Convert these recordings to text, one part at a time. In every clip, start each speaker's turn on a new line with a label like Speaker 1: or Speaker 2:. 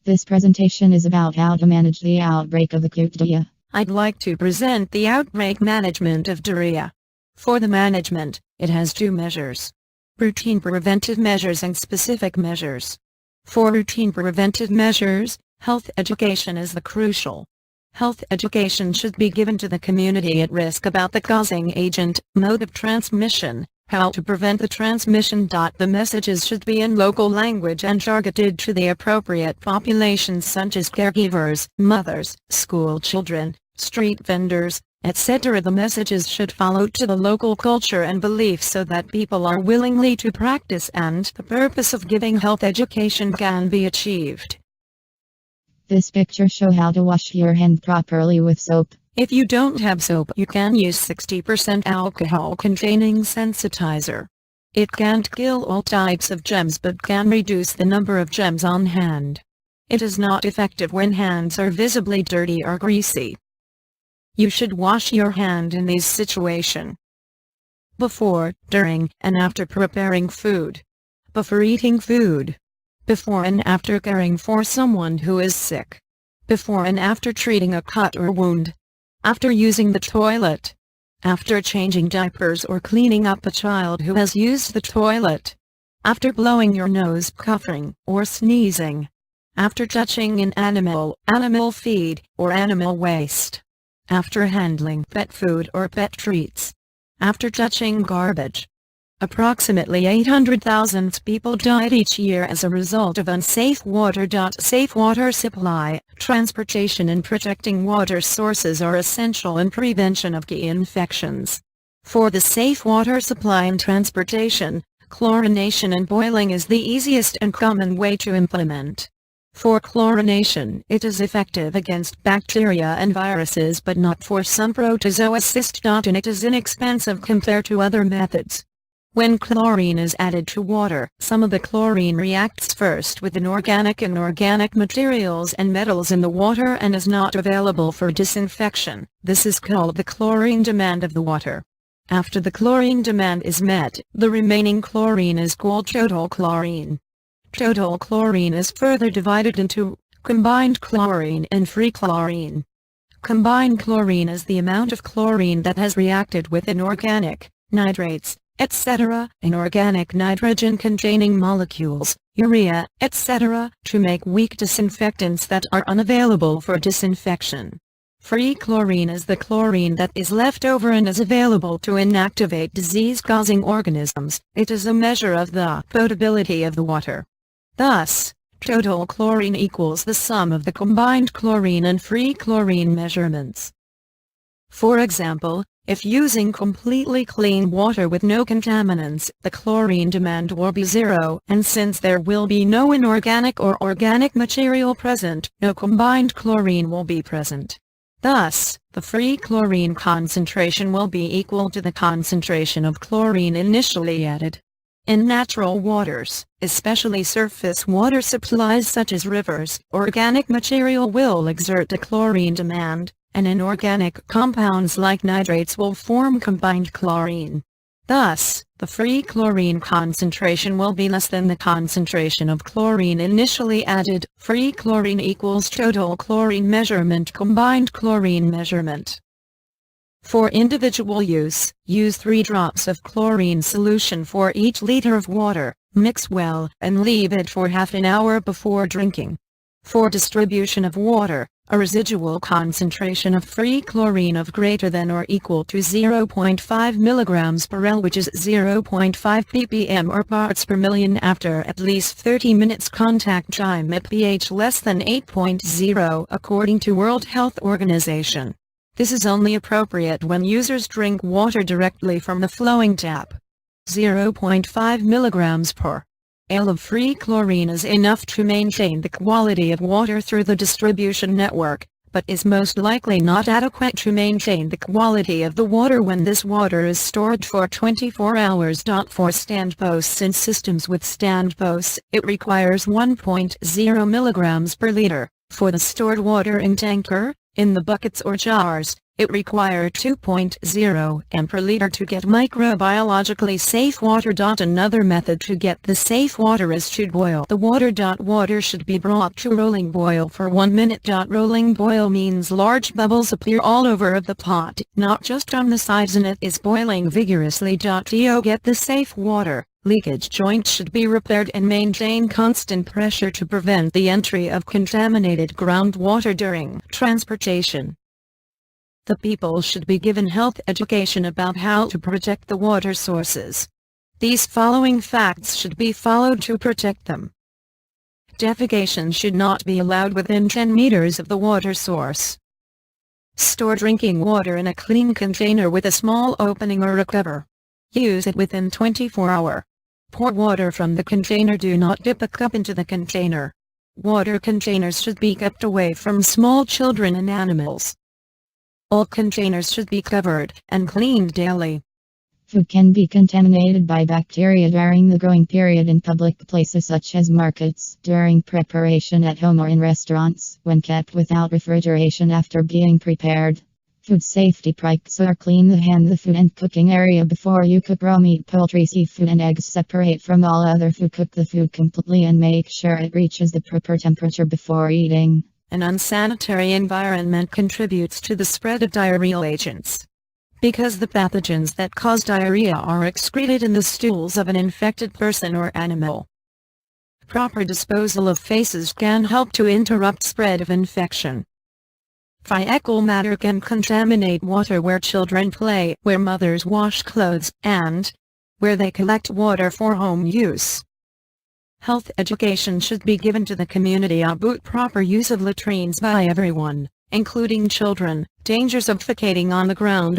Speaker 1: This presentation is about how to manage the outbreak of acute diarrhea.
Speaker 2: I'd like to present the outbreak management of diarrhea. For the management, it has two measures: routine preventive measures and specific measures. For routine preventive measures, health education is the crucial. Health education should be given to the community at risk about the causing agent, mode of transmission, how to prevent the transmission. The messages should be in local language and targeted to the appropriate populations such as caregivers, mothers, school children, street vendors, etc. The messages should follow to the local culture and belief so that people are willingly to practice and the purpose of giving health education can be achieved.
Speaker 1: This picture shows how to wash your hand properly with soap.
Speaker 2: If you don't have soap, you can use 60% alcohol containing sensitizer. It can't kill all types of germs but can reduce the number of germs on hand. It is not effective when hands are visibly dirty or greasy. You should wash your hand in these situations: before, during, and after preparing food, before eating food, before and after caring for someone who is sick, before and after treating a cut or wound, after using the toilet, after changing diapers or cleaning up a child who has used the toilet, after blowing your nose, coughing, or sneezing, after touching an animal feed, or animal waste, after handling pet food or pet treats, after touching garbage. Approximately 800,000 people died each year as a result of unsafe water. Safe water supply, transportation and protecting water sources are essential in prevention of GIT infections. For the safe water supply and transportation, chlorination and boiling is the easiest and common way to implement. For chlorination, it is effective against bacteria and viruses but not for some protozoa cyst. And it is inexpensive compared to other methods. When chlorine is added to water, some of the chlorine reacts first with inorganic and organic materials and metals in the water and is not available for disinfection. This is called the chlorine demand of the water. After the chlorine demand is met, the remaining chlorine is called total chlorine. Total chlorine is further divided into combined chlorine and free chlorine. Combined chlorine is the amount of chlorine that has reacted with inorganic, nitrates, etc., inorganic nitrogen-containing molecules, urea, etc., to make weak disinfectants that are unavailable for disinfection. Free chlorine is the chlorine that is left over and is available to inactivate disease-causing organisms. It is a measure of the potability of the water. Thus, total chlorine equals the sum of the combined chlorine and free chlorine measurements. For example, if using completely clean water with no contaminants, the chlorine demand will be 0, and since there will be no inorganic or organic material present, no combined chlorine will be present. Thus, the free chlorine concentration will be equal to the concentration of chlorine initially added. In natural waters, especially surface water supplies such as rivers, organic material will exert a chlorine demand, and inorganic compounds like nitrates will form combined chlorine. Thus, the free chlorine concentration will be less than the concentration of chlorine initially added. Free chlorine equals total chlorine measurement combined chlorine measurement. For individual use, use 3 drops of chlorine solution for each liter of water, mix well, and leave it for half an hour before drinking. For distribution of water, a residual concentration of free chlorine of greater than or equal to 0.5 mg per L, which is 0.5 ppm or parts per million after at least 30 minutes contact time at pH less than 8.0 according to World Health Organization. This is only appropriate when users drink water directly from the flowing tap. 0.5 mg per L of free chlorine is enough to maintain the quality of water through the distribution network, but is most likely not adequate to maintain the quality of the water when this water is stored for 24 hours. For stand posts and systems with stand posts, it requires 1.0 mg per liter. For the stored water in tanker, In the buckets or jars, it requires 2.0 m per liter to get microbiologically safe water. Another method to get the safe water is to boil the water. Water should be brought to rolling boil for 1 minute. Rolling boil means large bubbles appear all over of the pot, not just on the sides, and it is boiling vigorously. To get the safe water, leakage joints should be repaired and maintain constant pressure to prevent the entry of contaminated groundwater during transportation. The people should be given health education about how to protect the water sources. These following facts should be followed to protect them. Defecation should not be allowed within 10 meters of the water source. Store drinking water in a clean container with a small opening or a cover. Use it within 24 hours. Pour water from the container. Do not dip a cup into the container. Water containers should be kept away from small children and animals. All containers should be covered and cleaned daily.
Speaker 1: Food can be contaminated by bacteria during the growing period in public places such as markets, during preparation at home or in restaurants, when kept without refrigeration after being prepared. Food safety practices are: clean the food and cooking area before you cook raw meat, poultry, seafood and eggs. Separate from all other food. Cook the food completely and make sure it reaches the proper temperature before eating.
Speaker 2: An unsanitary environment contributes to the spread of diarrheal agents. Because the pathogens that cause diarrhea are excreted in the stools of an infected person or animal. Proper disposal of feces can help to interrupt spread of infection. Fecal matter can contaminate water where children play, where mothers wash clothes, and where they collect water for home use. Health education should be given to the community about proper use of latrines by everyone, including children, dangers of defecating on the ground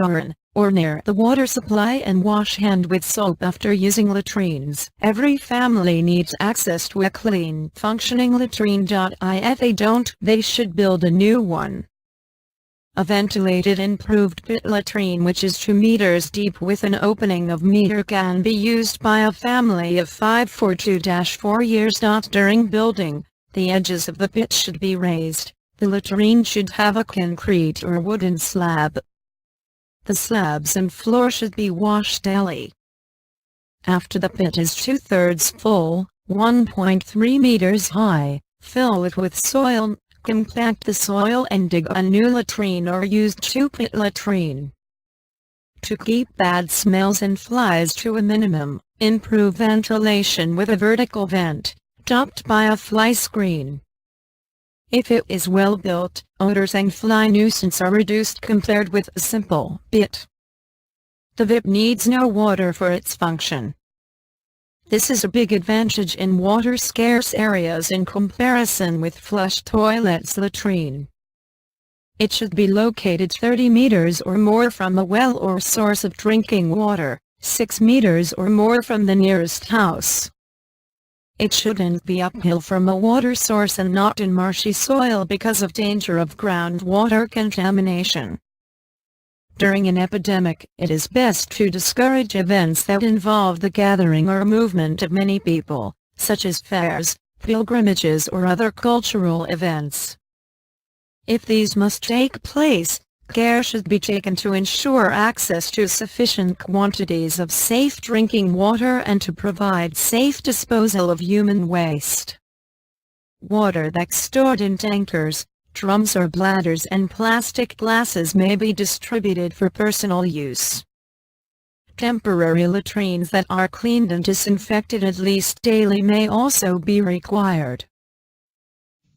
Speaker 2: or near the water supply, and wash hand with soap after using latrines. Every family needs access to a clean, functioning latrine. If they don't, they should build a new one. A ventilated improved pit latrine which is 2 meters deep with an opening of meter can be used by a family of 5 for 2-4 years. During building, the edges of the pit should be raised. The latrine should have a concrete or wooden slab. The slabs and floor should be washed daily. After the pit is 2/3 full, 1.3 meters high, fill it with soil. Compact the soil and dig a new latrine or use 2-pit latrine. To keep bad smells and flies to a minimum, improve ventilation with a vertical vent, topped by a fly screen. If it is well built, odors and fly nuisance are reduced compared with a simple pit. The VIP needs no water for its function. This is a big advantage in water-scarce areas in comparison with flush toilets latrine. It should be located 30 meters or more from a well or source of drinking water, 6 meters or more from the nearest house. It shouldn't be uphill from a water source and not in marshy soil because of danger of groundwater contamination. During an epidemic, it is best to discourage events that involve the gathering or movement of many people, such as fairs, pilgrimages or other cultural events. If these must take place, care should be taken to ensure access to sufficient quantities of safe drinking water and to provide safe disposal of human waste. Water that's stored in tankers, drums or bladders and plastic glasses may be distributed for personal use. Temporary latrines that are cleaned and disinfected at least daily may also be required.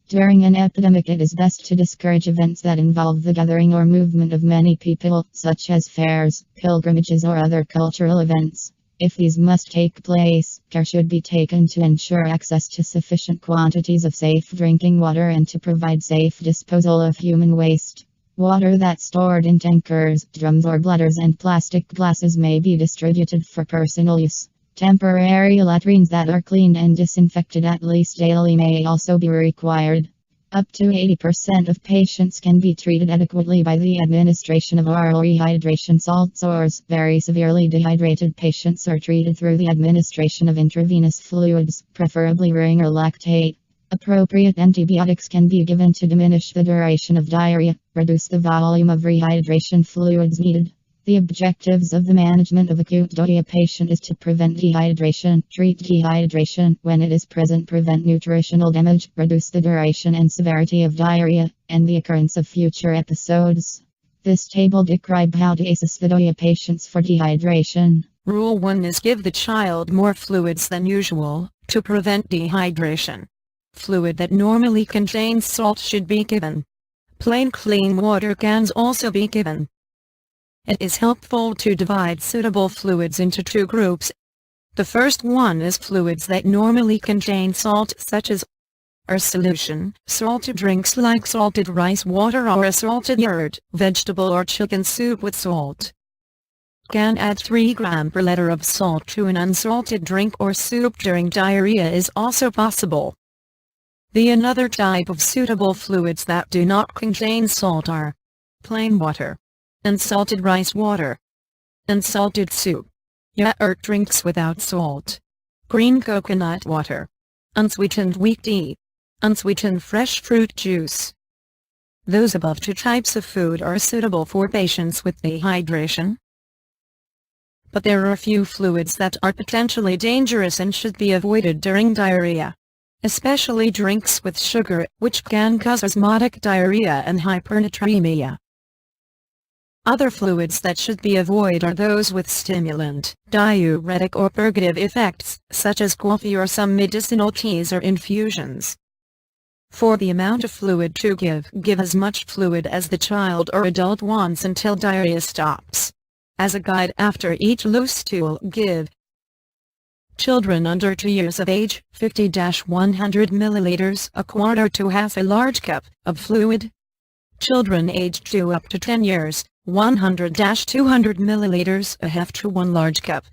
Speaker 1: During an epidemic, it is best to discourage events that involve the gathering or movement of many people, such as fairs, pilgrimages or other cultural events. If these must take place, care should be taken to ensure access to sufficient quantities of safe drinking water and to provide safe disposal of human waste. Water that's stored in tankers, drums or bladders and plastic glasses may be distributed for personal use. Temporary latrines that are cleaned and disinfected at least daily may also be required. Up to 80% of patients can be treated adequately by the administration of oral rehydration salt sores. Very severely dehydrated patients are treated through the administration of intravenous fluids, preferably urine or lactate. Appropriate antibiotics can be given to diminish the duration of diarrhea, reduce the volume of rehydration fluids needed. The objectives of the management of acute diarrhea patient is to prevent dehydration, treat dehydration when it is present, prevent nutritional damage, reduce the duration and severity of diarrhea, and the occurrence of future episodes. This table describes how to assess the diarrhea patients for dehydration.
Speaker 2: Rule 1 is give the child more fluids than usual, to prevent dehydration. Fluid that normally contains salt should be given. Plain clean water can also be given. It is helpful to divide suitable fluids into two groups. The first one is fluids that normally contain salt, such as a solution, salted drinks like salted rice water or a salted yogurt, vegetable or chicken soup with salt. Can add 3 grams per liter of salt to an unsalted drink or soup during diarrhea is also possible. The another type of suitable fluids that do not contain salt are plain water, unsalted rice water, unsalted soup, yogurt drinks without salt, green coconut water, unsweetened wheat tea, unsweetened fresh fruit juice. Those above 2 types of food are suitable for patients with dehydration. But there are a few fluids that are potentially dangerous and should be avoided during diarrhea, especially drinks with sugar, which can cause osmotic diarrhea and hypernatremia. Other fluids that should be avoided are those with stimulant, diuretic or purgative effects, such as coffee or some medicinal teas or infusions. For the amount of fluid to give as much fluid as the child or adult wants until diarrhea stops. As a guide, after each loose stool, give. Children under 2 years of age, 50-100 milliliters, a quarter to half a large cup, of fluid. Children aged 2 up to 10 years, 100-200 milliliters, a half to 1 large cup.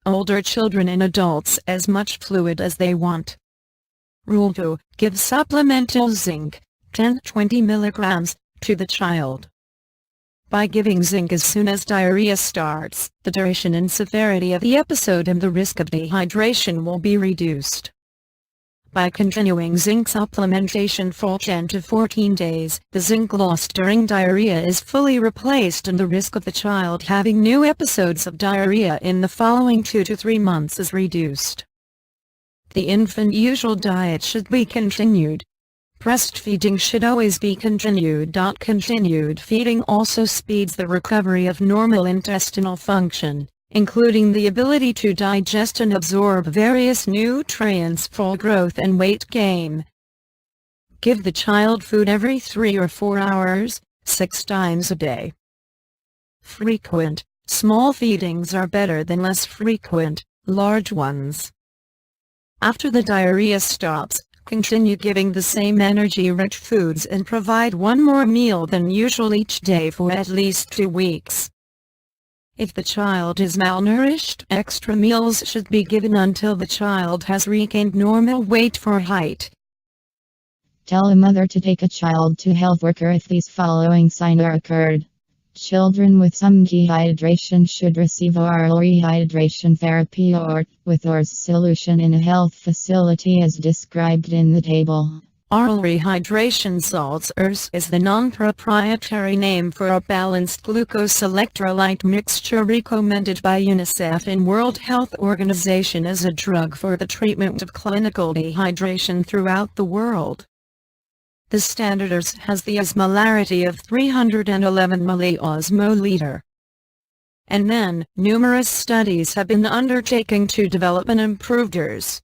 Speaker 2: Older children and adults as much fluid as they want. Rule 2, give supplemental zinc, 10-20 milligrams, to the child. By giving zinc as soon as diarrhea starts, the duration and severity of the episode and the risk of dehydration will be reduced. By continuing zinc supplementation for 10 to 14 days, the zinc lost during diarrhea is fully replaced and the risk of the child having new episodes of diarrhea in the following 2 to 3 months is reduced. The infant usual diet should be continued. Breastfeeding should always be continued. Continued feeding also speeds the recovery of normal intestinal function, including the ability to digest and absorb various nutrients for growth and weight gain. Give the child food every 3 or 4 hours, 6 times a day. Frequent, small feedings are better than less frequent, large ones. After the diarrhea stops, continue giving the same energy-rich foods and provide 1 more meal than usual each day for at least 2 weeks. If the child is malnourished, extra meals should be given until the child has regained normal weight for height.
Speaker 1: Tell a mother to take a child to health worker if these following signs are occurred. Children with some dehydration should receive oral rehydration therapy or with ORS solution in a health facility as described in the table.
Speaker 2: Oral rehydration salts ORS is the non-proprietary name for a balanced glucose electrolyte mixture recommended by UNICEF and World Health Organization as a drug for the treatment of clinical dehydration throughout the world. The standard ORS has the osmolarity of 311 milliosmoliter. And then, numerous studies have been undertaken to develop an improved ORS.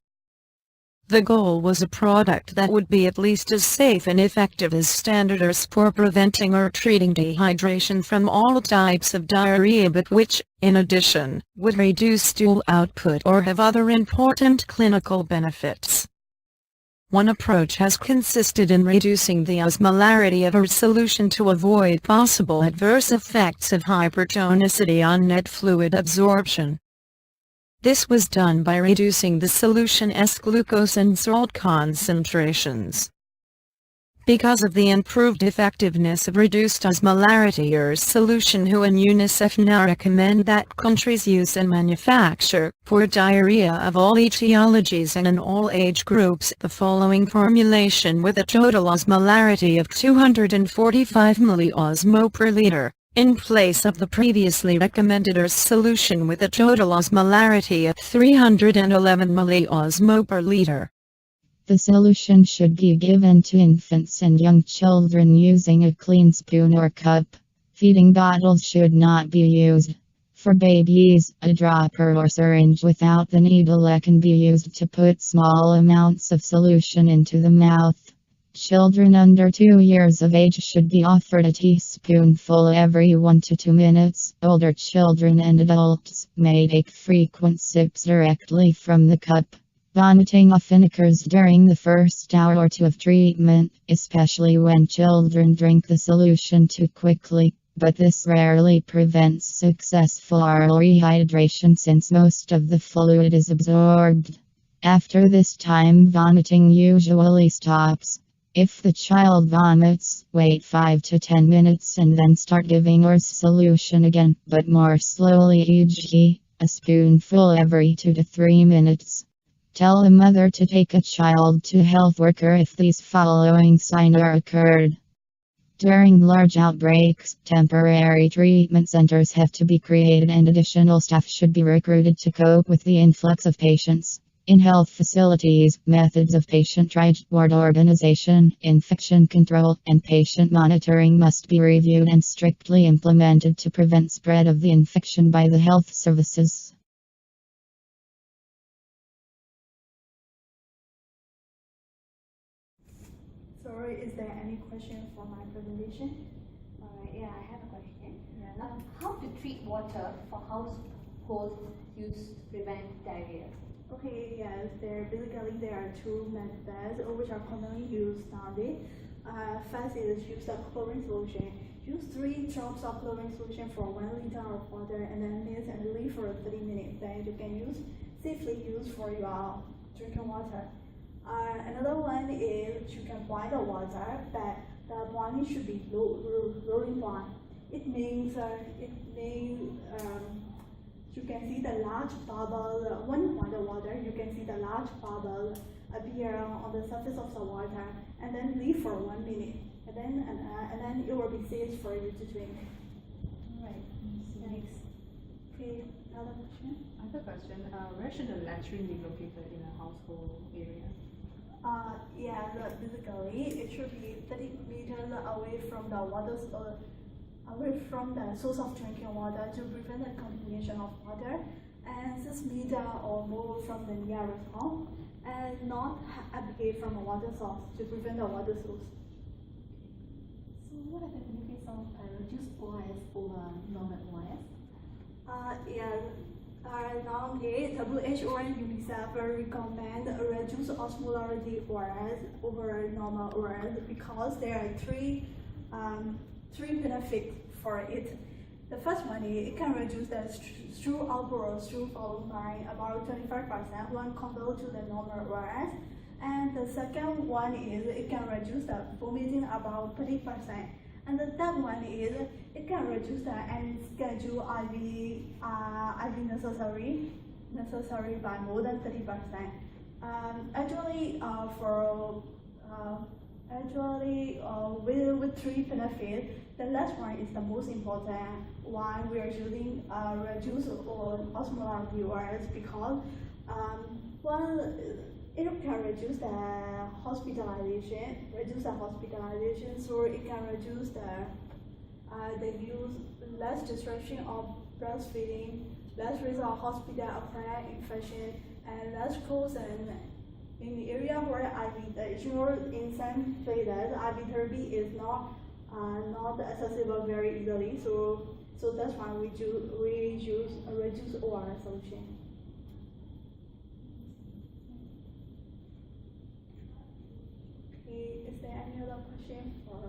Speaker 2: The goal was a product that would be at least as safe and effective as standard ORS for preventing or treating dehydration from all types of diarrhea, but which, in addition, would reduce stool output or have other important clinical benefits. One approach has consisted in reducing the osmolarity of a solution to avoid possible adverse effects of hypertonicity on net fluid absorption. This was done by reducing the solution's glucose and salt concentrations. Because of the improved effectiveness of reduced osmolarity solution, WHO and UNICEF now recommend that countries use and manufacture, for diarrhea of all etiologies and in all age groups, the following formulation with a total osmolarity of 245 milliosmo per liter, in place of the previously recommended solution with a total osmolarity of 311 milliosmo per liter.
Speaker 1: The solution should be given to infants and young children using a clean spoon or cup. Feeding bottles should not be used. For babies, a dropper or syringe without the needle can be used to put small amounts of solution into the mouth. Children under 2 years of age should be offered a teaspoonful every 1 to 2 minutes. Older children and adults may take frequent sips directly from the cup. Vomiting often occurs during the first hour or two of treatment, especially when children drink the solution too quickly, but this rarely prevents successful oral rehydration since most of the fluid is absorbed. After this time, vomiting usually stops. If the child vomits, wait 5 to 10 minutes and then start giving ORS solution again, but more slowly, e.g., a spoonful every 2 to 3 minutes. Tell the mother to take a child to health worker if these following signs are occurred. During large outbreaks, temporary treatment centers have to be created and additional staff should be recruited to cope with the influx of patients. In health facilities, methods of patient triage, ward organization, infection control, and patient monitoring must be reviewed and strictly implemented to prevent spread of the infection by the health services.
Speaker 3: Sorry, is there any question for my presentation?
Speaker 4: Alright, yeah, I have a question.
Speaker 3: Yeah.
Speaker 4: How to treat water for household use to prevent diarrhea?
Speaker 3: Okay, yes, there are two methods which are commonly used nowadays. First is use of chlorine solution. Use 3 drops of chlorine solution for 1 liter of water and then mix and leave for 30 minutes. Then you can safely use for your drinking water. Another one is you can boil the water, but the boiling should be rolling boil. It means you can see the large bubble. When you boil the water, you can see the large bubble appear on the surface of the water, and then leave for 1 minute, and then it will be safe for you to drink.
Speaker 4: Alright, thanks.
Speaker 3: Okay, another question.
Speaker 5: I have a question. Where should the latrine be located in a household area?
Speaker 3: Basically, it should be 30 meters away from the away from the source of drinking water to prevent the contamination of water, and 6 meters or more from the nearest home, and not away from a water source to prevent the water source.
Speaker 4: So what are the benefits of reduced ORS over normal ORS?
Speaker 3: Normally, WHO and UNICEF recommend a reduced osmolarity ORS over normal ORS because there are three benefits for it. The first one is it can reduce the stool outburst, stool volume by about 25% when compared to the normal ORS. And the second one is it can reduce the vomiting about 30%. And the third one is it can reduce the unscheduled IV necessary by more than 30%. With 3 benefits, the last one is the most important one. We are using reduce osmolarity ORS because it can reduce the hospitalization, so it can reduce the use, less disruption of breastfeeding, less risk of hospital-acquired infection, and less cost in the area where in some places IV therapy is not accessible very easily. So that's why we use a reduced ORS solution. Okay, is there any other question for